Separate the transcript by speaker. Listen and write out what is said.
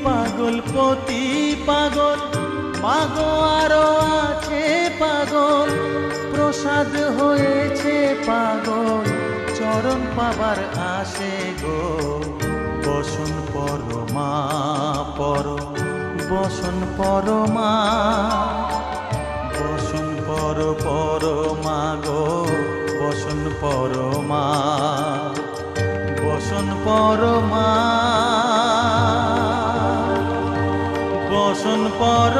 Speaker 1: পাগল পতি পাগল, মাগো আরো আছে পাগল, প্রসাদ হয়েছে পাগল, চরণ পাবার আসে গো। বসন পরমা পর, বসন পরমা, বসন পর পরমা গো, বসন পরমা, বসন পরমা, বসন পর